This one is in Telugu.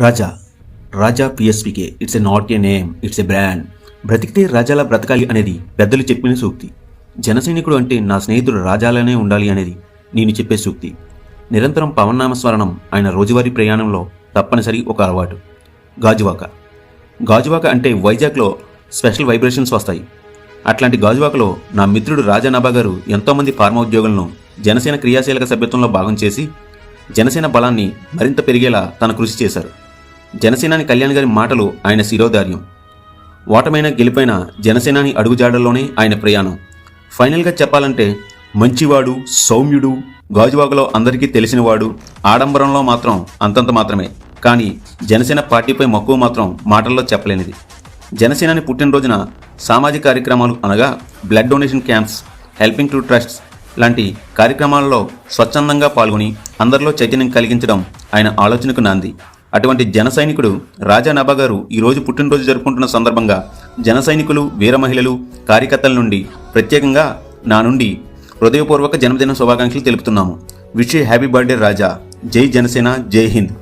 Raja Raja PSPK it's a not a name, it's a brand. బ్రతికితే రాజాలా బ్రతకాలి అనేది పెద్దలు చెప్పిన సూక్తి. జనసైనికుడు అంటే నా స్నేహితుడు రాజాలనే ఉండాలి అనేది నేను చెప్పే సూక్తి. నిరంతరం పవన్నామస్మరణం ఆయన రోజువారీ ప్రయాణంలో తప్పనిసరి ఒక అలవాటు. గాజువాక అంటే వైజాగ్లో స్పెషల్ వైబ్రేషన్స్ వస్తాయి. అట్లాంటి గాజువాకలో నా మిత్రుడు రాజా నభా గారు ఎంతోమంది ఫార్మా ఉద్యోగులను జనసేన క్రియాశీలక సభ్యత్వంలో భాగం చేసి జనసేన బలాన్ని మరింత పెరిగేలా తన కృషి చేశారు. జనసేనాని కళ్యాణ్ గారి మాటలు ఆయన శిరోధార్యం. ఓటమైన గెలిపైన జనసేనాని అడుగుజాడల్లోనే ఆయన ప్రయాణం. ఫైనల్గా చెప్పాలంటే మంచివాడు, సౌమ్యుడు, గాజువాకలో అందరికీ తెలిసినవాడు, ఆడంబరంలో మాత్రం అంతంత మాత్రమే. కానీ జనసేన పార్టీపై మక్కువ మాత్రం మాటల్లో చెప్పలేనిది. జనసేనాని పుట్టినరోజున సామాజిక కార్యక్రమాలు అనగా blood donation camps, helping to trusts లాంటి కార్యక్రమాలలో స్వచ్ఛందంగా పాల్గొని అందరిలో చైతన్యం కలిగించడం ఆయన ఆలోచనకు నాంది. అటువంటి జన సైనికుడు రాజా నభా గారు ఈరోజు పుట్టినరోజు జరుపుకుంటున్న సందర్భంగా జన సైనికులు, వీర మహిళలు, కార్యకర్తల నుండి ప్రత్యేకంగా నా నుండి హృదయపూర్వక జన్మదిన శుభాకాంక్షలు తెలుపుతున్నాము. విష్ యూ హ్యాపీ బర్త్డే రాజా. జై జనసేన, జై హింద్.